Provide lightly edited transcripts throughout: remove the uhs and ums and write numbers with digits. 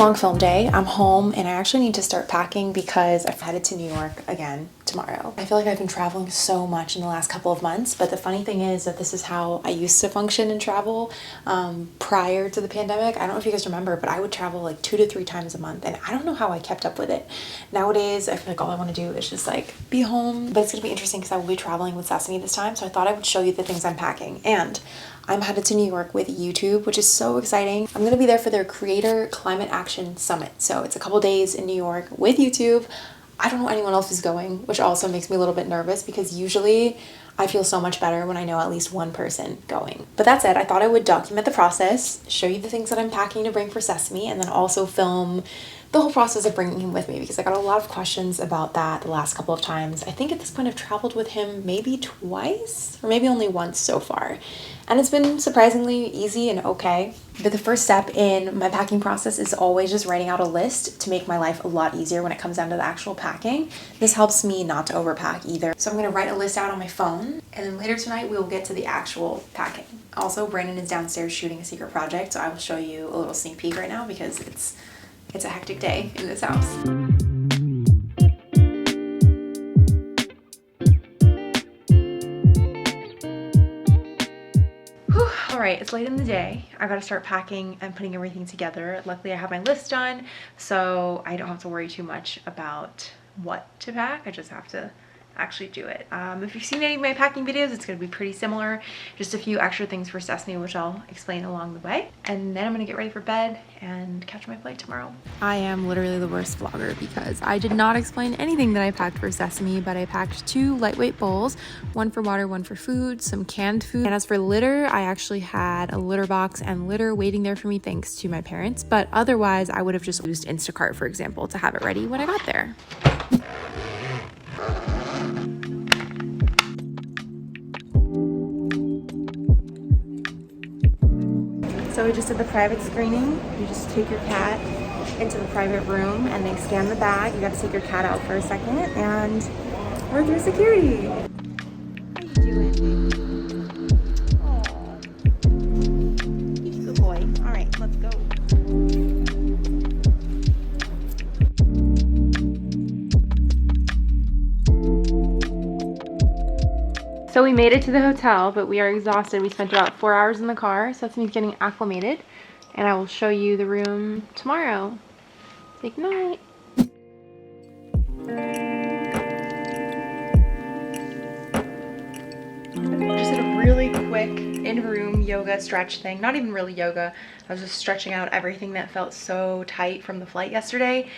long film day. I'm home and I actually need to start packing because I'm headed to New York again tomorrow. I feel like I've been traveling so much in the last couple of months, but the funny thing is that this is how I used to function and travel prior to the pandemic. I don't know if you guys remember, but I would travel like 2 to 3 times a month, and I don't know how I kept up with it. Nowadays, I feel like all I want to do is just like be home, but it's gonna be interesting because I will be traveling with Sesame this time, so I thought I would show you the things I'm packing. And I'm headed to New York with YouTube, which is so exciting. I'm gonna be there for their Creator Climate Action Summit. So it's a couple days in New York with YouTube. I don't know anyone else is going, which also makes me a little bit nervous because usually I feel so much better when I know at least one person going. But that said, I thought I would document the process, show you the things that I'm packing to bring for Sesame, and then also film the whole process of bringing him with me because I got a lot of questions about that the last couple of times. I think at this point I've traveled with him maybe twice or maybe only once so far. And it's been surprisingly easy and okay. But the first step in my packing process is always just writing out a list to make my life a lot easier when it comes down to the actual packing. This helps me not to overpack either. So I'm gonna write a list out on my phone, and then later tonight we'll get to the actual packing. Also, Brandon is downstairs shooting a secret project, so I will show you a little sneak peek right now because it's a hectic day in this house. All right, it's late in the day. I gotta start packing and putting everything together. Luckily, I have my list done, so I don't have to worry too much about what to pack. I just have to actually do it. If you've seen any of my packing videos, it's gonna be pretty similar. Just a few extra things for Sesame, which I'll explain along the way. And then I'm gonna get ready for bed and catch my flight tomorrow. I am literally the worst vlogger because I did not explain anything that I packed for Sesame, but I packed 2 lightweight bowls, one for water, one for food, some canned food. And as for litter, I actually had a litter box and litter waiting there for me thanks to my parents. But otherwise, I would have just used Instacart, for example, to have it ready when I got there. So we just did the private screening. You just take your cat into the private room and they scan the bag. You got to take your cat out for a second and we're through security. How you doing? Aw. He's a good boy. All right, let's go. So we made it to the hotel, but we are exhausted. We spent about 4 hours in the car, so Sesame's getting acclimated, and I will show you the room tomorrow. Say goodnight. Just did a really quick in-room yoga stretch thing. Not even really yoga. I was just stretching out everything that felt so tight from the flight yesterday.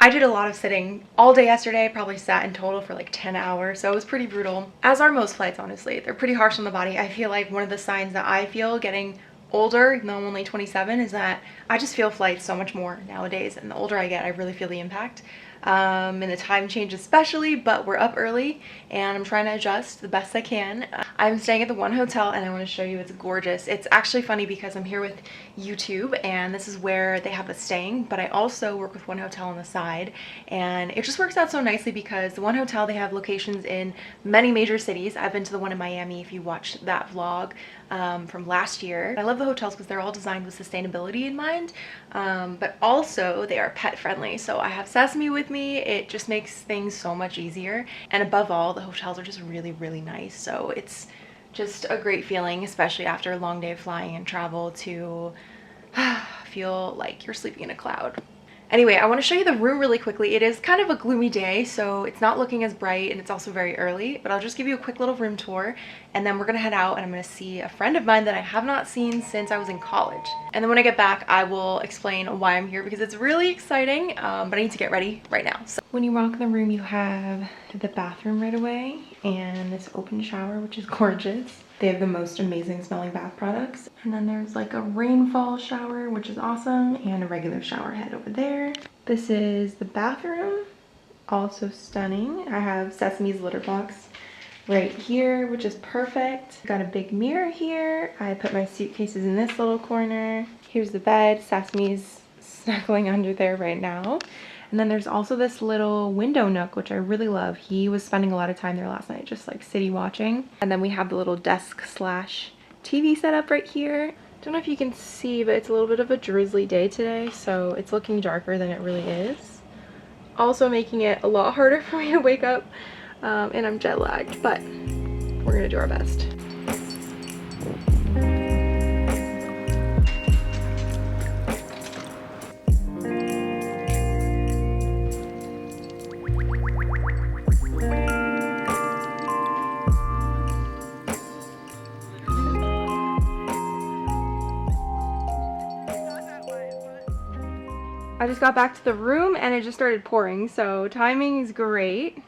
I did a lot of sitting all day yesterday, probably sat in total for like 10 hours, so it was pretty brutal. As are most flights, honestly. They're pretty harsh on the body. I feel like one of the signs that I feel getting older, even though I'm only 27, is that I just feel flights so much more nowadays, and the older I get, I really feel the impact. And the time change especially, but we're up early and I'm trying to adjust the best I can. I'm staying at the One Hotel and I want to show you, it's gorgeous. It's actually funny because I'm here with YouTube and this is where they have us staying, but I also work with One Hotel on the side, and it just works out so nicely because the One Hotel, they have locations in many major cities. I've been to the one in Miami if you watched that vlog from last year. I love the hotels because they're all designed with sustainability in mind, but also they are pet friendly. So I have Sesame with me. It just makes things so much easier, and above all, the hotels are just really, really nice. So it's just a great feeling, especially after a long day of flying and travel, to feel like you're sleeping in a cloud. Anyway, I want to show you the room really quickly. It is kind of a gloomy day, so it's not looking as bright, and it's also very early, but I'll just give you a quick little room tour, and then we're gonna head out and I'm gonna see a friend of mine that I have not seen since I was in college. And then when I get back, I will explain why I'm here because it's really exciting, but I need to get ready right now. So when you walk in the room, you have the bathroom right away and this open shower, which is gorgeous. They have the most amazing smelling bath products. And then there's like a rainfall shower, which is awesome, and a regular shower head over there. This is the bathroom, also stunning. I have Sesame's litter box right here, which is perfect. Got a big mirror here. I put my suitcases in this little corner. Here's the bed. Sesame's snuggling under there right now. And then there's also this little window nook, which I really love. He was spending a lot of time there last night, just like city watching. And then we have the little desk slash TV setup right here. Don't know if you can see, but it's a little bit of a drizzly day today, so it's looking darker than it really is. Also making it a lot harder for me to wake up, and I'm jet lagged, but we're gonna do our best. I just got back to the room and it just started pouring, so timing is great.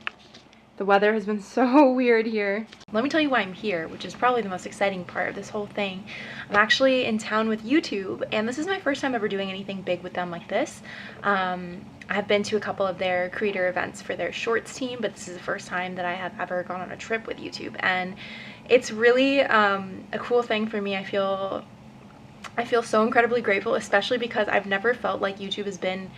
The weather has been so weird here. Let me tell you why I'm here, which is probably the most exciting part of this whole thing. I'm actually in town with YouTube, and this is my first time ever doing anything big with them like this. I've been to a couple of their creator events for their shorts team, but this is the first time that I have ever gone on a trip with YouTube, and it's really a cool thing for me. I feel so incredibly grateful, especially because I've never felt like YouTube has been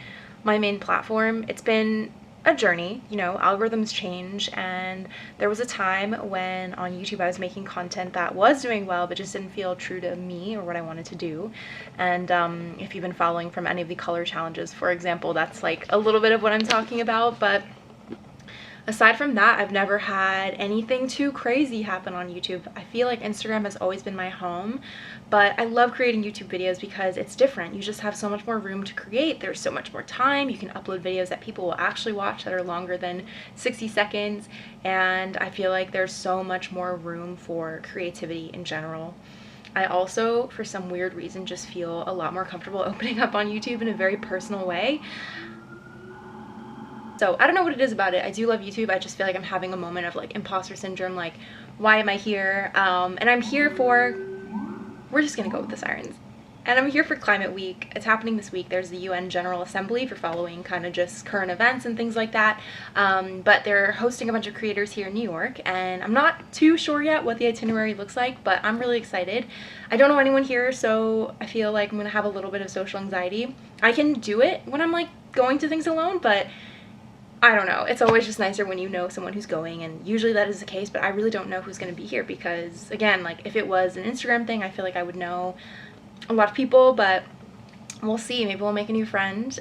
my main platform. It's been a journey, you know, algorithms change, and there was a time when on YouTube I was making content that was doing well but just didn't feel true to me or what I wanted to do. And if you've been following from any of the color challenges, for example, that's like a little bit of what I'm talking about. But aside from that, I've never had anything too crazy happen on YouTube. I feel like Instagram has always been my home, but I love creating YouTube videos because it's different. You just have so much more room to create. There's so much more time. You can upload videos that people will actually watch that are longer than 60 seconds. And I feel like there's so much more room for creativity in general. I also, for some weird reason, just feel a lot more comfortable opening up on YouTube in a very personal way. So I don't know what it is about it. I do love YouTube. I just feel like I'm having a moment of like imposter syndrome, like why am I here? And I'm here for, we're just gonna go with the sirens. And I'm here for Climate Week. It's happening this week. There's the UN General Assembly for following kind of just current events and things like that. But they're hosting a bunch of creators here in New York, and I'm not too sure yet what the itinerary looks like, but I'm really excited. I don't know anyone here, so I feel like I'm gonna have a little bit of social anxiety. I can do it when I'm like going to things alone, but I don't know. It's always just nicer when you know someone who's going, and usually that is the case, but I really don't know who's going to be here because, again, like if it was an Instagram thing, I feel like I would know a lot of people, but we'll see. Maybe we'll make a new friend.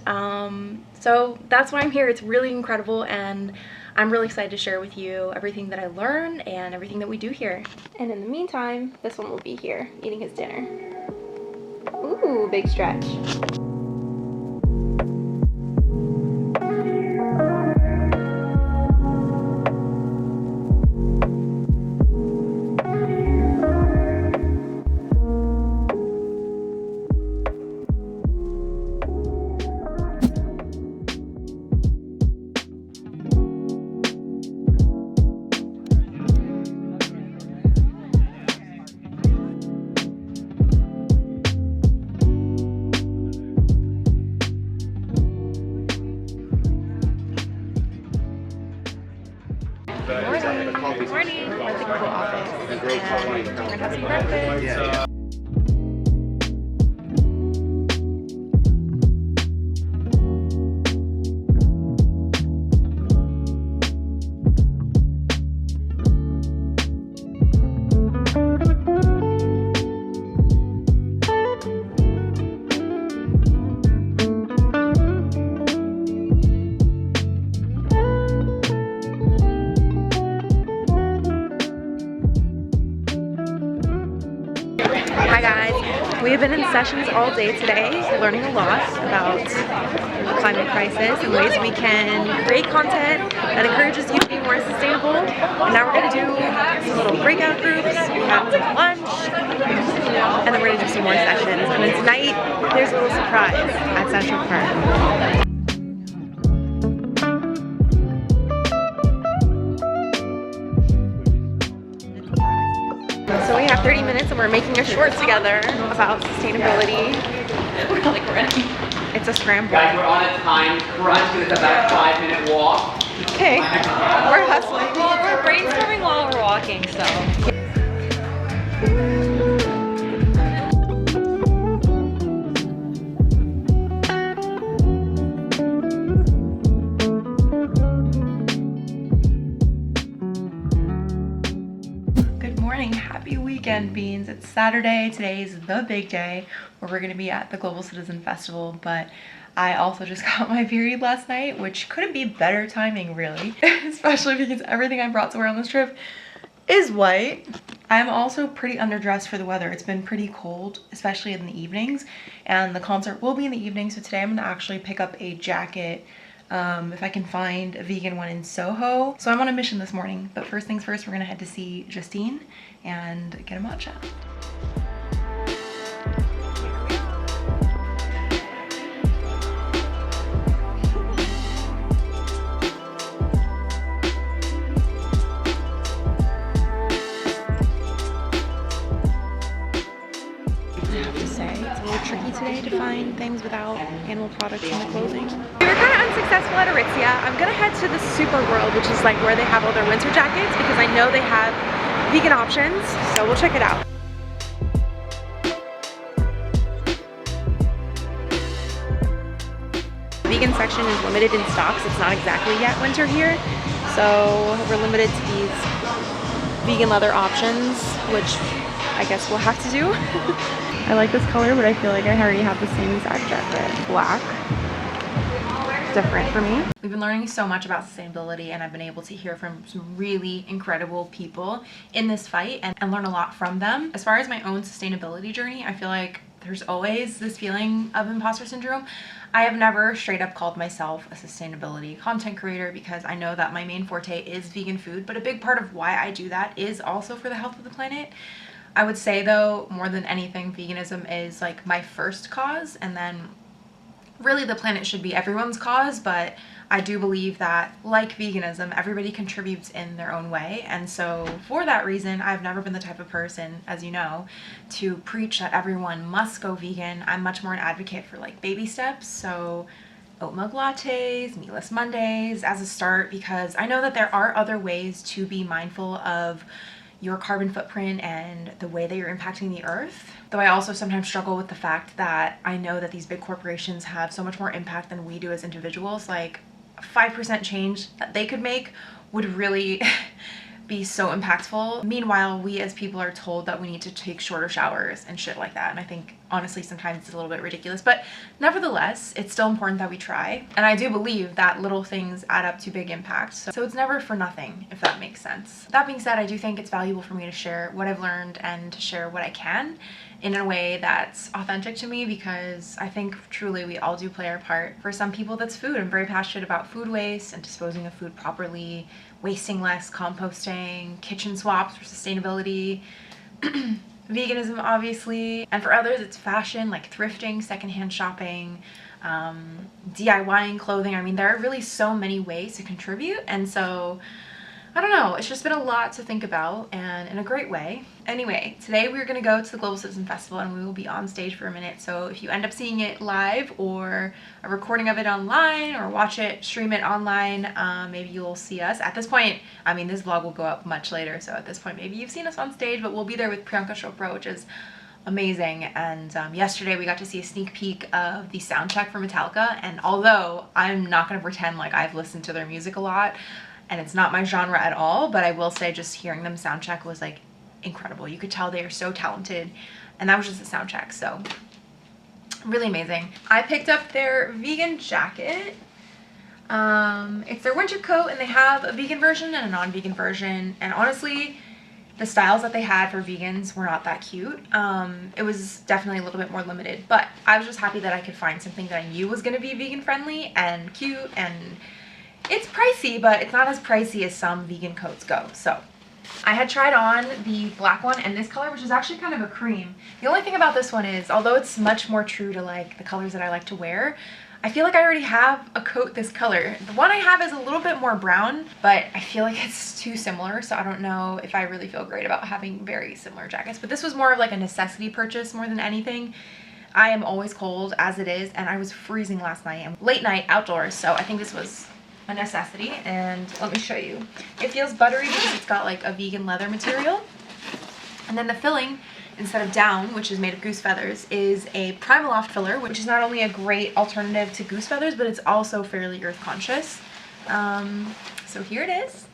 So that's why I'm here. It's really incredible, and I'm really excited to share with you everything that I learn and everything that we do here. And in the meantime, this one will be here eating his dinner. Ooh, big stretch. Good morning. We're at the Google office and we're gonna have some breakfast. Yeah. Hi guys, we have been in sessions all day today, learning a lot about the climate crisis and ways we can create content that encourages you to be more sustainable. And now we're going to do some little breakout groups, we have some lunch, and then we're going to do some more sessions. And then tonight, there's a little surprise at Central Park. So we have 30 minutes and we're making a short together about sustainability. We're like ready. It's a scramble. Guys, we're on a time crunch because it's about a 5-minute walk. Okay, we're hustling. Well, we're brainstorming while we're walking, so. weekend beans. It's Saturday. Today is the big day where we're gonna be at the Global Citizen Festival, but I also just got my period last night, which couldn't be better timing really, especially because everything I brought to wear on this trip is white. I'm also pretty underdressed for the weather. It's been pretty cold, especially in the evenings, and the concert will be in the evening, so today I'm gonna actually pick up a jacket if I can find a vegan one in Soho. So I'm on a mission this morning, but first things first, we're gonna head to see Justine and get a matcha. Tricky today to find things without animal products in the clothing. We were kind of unsuccessful at Aritzia. I'm gonna head to the Super World, which is like where they have all their winter jackets, because I know they have vegan options, so we'll check it out. The vegan section is limited in stocks. It's not exactly yet winter here, so we're limited to these vegan leather options, which I guess we'll have to do. I like this color, but I feel like I already have the same exact jacket. Black. Different for me. We've been learning so much about sustainability, and I've been able to hear from some really incredible people in this fight and learn a lot from them. As far as my own sustainability journey, I feel like there's always this feeling of imposter syndrome. I have never straight up called myself a sustainability content creator because I know that my main forte is vegan food, but a big part of why I do that is also for the health of the planet. I would say though, more than anything, veganism is like my first cause, and then really the planet should be everyone's cause, but I do believe that like veganism, everybody contributes in their own way. And so for that reason, I've never been the type of person, as you know, to preach that everyone must go vegan. I'm much more an advocate for like baby steps. So oat milk lattes, meatless Mondays as a start, because I know that there are other ways to be mindful of your carbon footprint and the way that you're impacting the earth. Though I also sometimes struggle with the fact that I know that these big corporations have so much more impact than we do as individuals. Like 5% change that they could make would really be so impactful. Meanwhile, we as people are told that we need to take shorter showers and shit like that. And I think honestly, sometimes it's a little bit ridiculous, but nevertheless, it's still important that we try. And I do believe that little things add up to big impacts. So it's never for nothing, if that makes sense. That being said, I do think it's valuable for me to share what I've learned and to share what I can in a way that's authentic to me, because I think truly we all do play our part. For some people, that's food. I'm very passionate about food waste and disposing of food properly, wasting less, composting, kitchen swaps for sustainability, veganism obviously. And for others, it's fashion, like thrifting, secondhand shopping, DIYing clothing. I mean, there are really so many ways to contribute, and so I don't know, it's just been a lot to think about, and in a great way. Anyway, today we're gonna go to the Global Citizen Festival, and we will be on stage for a minute. So if you end up seeing it live or a recording of it online or watch it, stream it online, maybe you'll see us. At this point, I mean, this vlog will go up much later, so at this point maybe you've seen us on stage, but we'll be there with Priyanka Chopra, which is amazing. And yesterday we got to see a sneak peek of the soundtrack for Metallica, and although I'm not gonna pretend like I've listened to their music a lot, and it's not my genre at all, but I will say just hearing them soundtrack was like incredible. You could tell they are so talented, and that was just the soundtrack, so really amazing. I picked up their vegan jacket. It's their winter coat, and they have a vegan version and a non-vegan version, and honestly the styles that they had for vegans were not that cute. It was definitely a little bit more limited, but I was just happy that I could find something that I knew was gonna be vegan friendly and cute, and it's pricey, but it's not as pricey as some vegan coats go. So I had tried on the black one and this color, which is actually kind of a cream. The only thing about this one is, although it's much more true to like the colors that I like to wear, I feel like I already have a coat this color. The one I have is a little bit more brown, but I feel like it's too similar, so I don't know if I really feel great about having very similar jackets. But this was more of like a necessity purchase more than anything. I am always cold as it is, and I was freezing last night and late night outdoors, so I think this was a necessity. And let me show you. It feels buttery because it's got like a vegan leather material. And then the filling, instead of down, which is made of goose feathers, is a Primaloft filler, which is not only a great alternative to goose feathers, but it's also fairly earth conscious. So here it is.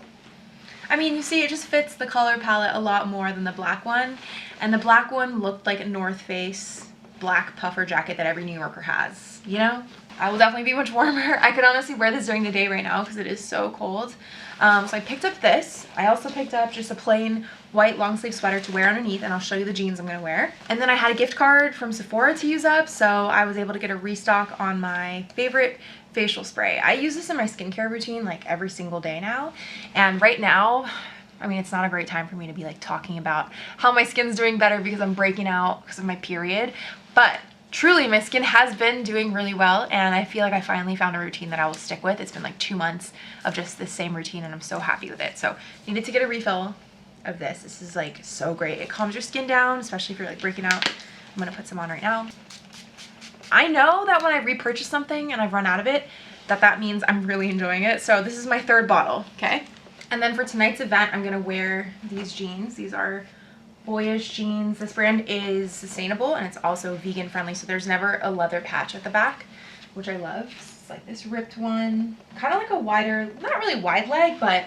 I mean, you see, it just fits the color palette a lot more than the black one. And the black one looked like a North Face black puffer jacket that every New Yorker has, you know? I will definitely be much warmer. I could honestly wear this during the day right now because it is so cold. So I picked up this. I also picked up just a plain white long sleeve sweater to wear underneath, and I'll show you the jeans I'm gonna wear. And then I had a gift card from Sephora to use up, so I was able to get a restock on my favorite facial spray. I use this in my skincare routine like every single day now, and right now, I mean, it's not a great time for me to be like talking about how my skin's doing better because I'm breaking out because of my period, but truly my skin has been doing really well, and I feel like I finally found a routine that I will stick with. It's been like 2 months of just the same routine, and I'm so happy with it. So needed to get a refill of this. This is like so great. It calms your skin down, especially if you're like breaking out. I'm gonna put some on right now. I know that when I repurchase something and I've run out of it, that means I'm really enjoying it. So this is my 3rd bottle, okay? And then for tonight's event, I'm gonna wear these jeans. These are boyish jeans. This brand is sustainable and it's also vegan friendly, so there's never a leather patch at the back, which I love. It's like this ripped one, kind of like a wider, not really wide leg, but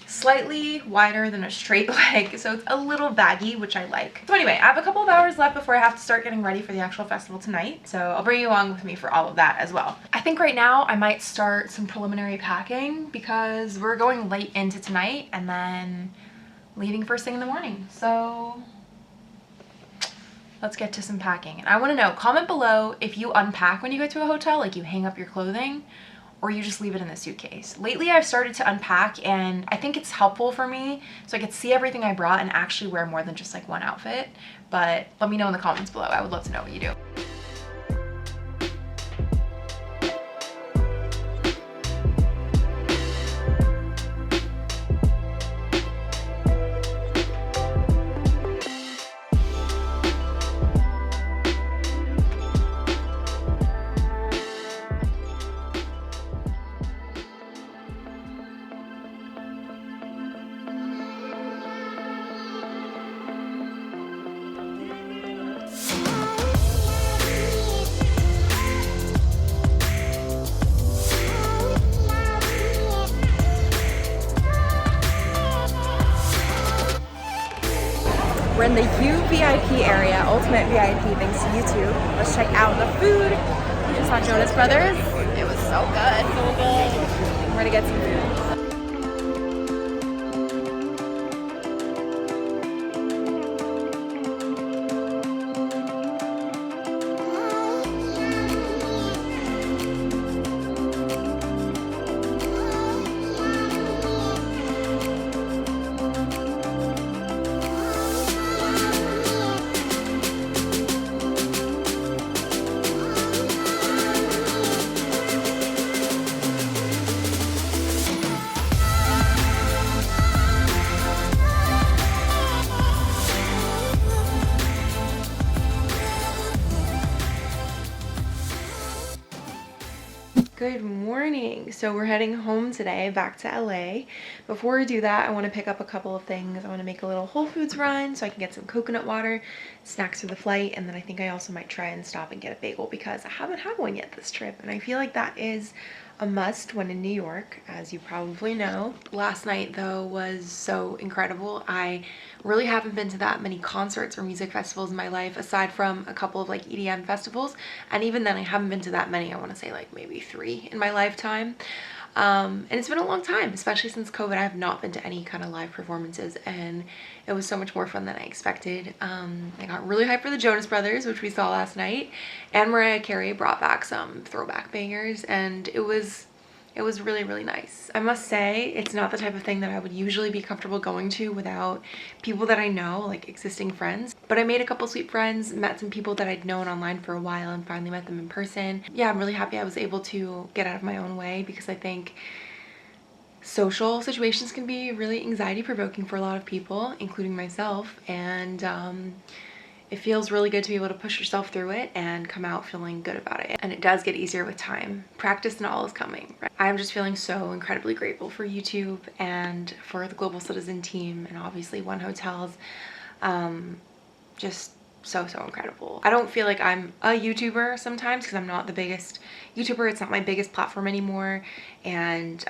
slightly wider than a straight leg, so it's a little baggy, which I like. So anyway, I have a couple of hours left before I have to start getting ready for the actual festival tonight, so I'll bring you along with me for all of that as well. I think right now I might start some preliminary packing because we're going late into tonight and then leaving first thing in the morning. So let's get to some packing. And I want to know, comment below if you unpack when you go to a hotel, like you hang up your clothing, or you just leave it in the suitcase. Lately I've started to unpack, and I think it's helpful for me so I could see everything I brought and actually wear more than just like one outfit. But let me know in the comments below. I would love to know what you do. We're in the UVIP area, ultimate VIP thanks to YouTube. Let's check out the food. We just saw Jonas Brothers. It was so good. So good. We're gonna get some food. Good morning. So we're heading home today, back to LA. Before we do that, I want to pick up a couple of things. I want to make a little Whole Foods run so I can get some coconut water, snacks for the flight, and then I think I also might try and stop and get a bagel because I haven't had one yet this trip, and I feel like that is a must when in New York, as you probably know. Last night though was so incredible. I really haven't been to that many concerts or music festivals in my life aside from a couple of like EDM festivals, and even then I haven't been to that many. I want to say like maybe 3 in my lifetime. And it's been a long time, especially since COVID. I have not been to any kind of live performances, and it was so much more fun than I expected. I got really hyped for the Jonas Brothers, which we saw last night, and Mariah Carey brought back some throwback bangers, and it was really, really nice. I must say, it's not the type of thing that I would usually be comfortable going to without people that I know, like existing friends. But I made a couple sweet friends, met some people that I'd known online for a while, and finally met them in person. Yeah, I'm really happy I was able to get out of my own way because I think social situations can be really anxiety provoking for a lot of people, including myself. And it feels really good to be able to push yourself through it and come out feeling good about it. And it does get easier with time. Practice and all is coming. Right? I'm just feeling so incredibly grateful for YouTube and for the Global Citizen team and obviously One Hotels. Just so incredible. I don't feel like I'm a YouTuber sometimes because I'm not the biggest YouTuber. It's not my biggest platform anymore, and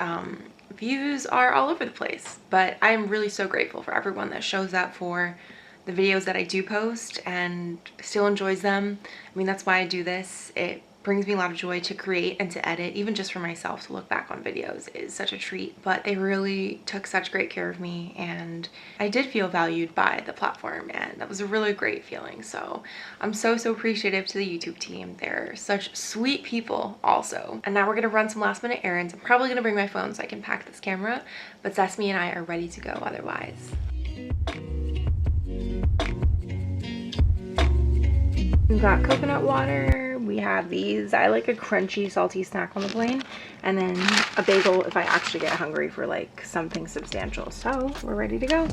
views are all over the place. But I am really so grateful for everyone that shows up for the videos that I do post and still enjoys them. I mean, that's why I do this. It brings me a lot of joy to create and to edit. Even just for myself to look back on videos is such a treat. But they really took such great care of me, and I did feel valued by the platform, and that was a really great feeling. So I'm so appreciative to the YouTube team. They're such sweet people also. And now we're gonna run some last minute errands. I'm probably gonna bring my phone so I can pack this camera, but Sesame and I are ready to go otherwise. We've got coconut water, we have these, I like a crunchy salty snack on the plane, and then a bagel if I actually get hungry for like something substantial. So we're ready to go.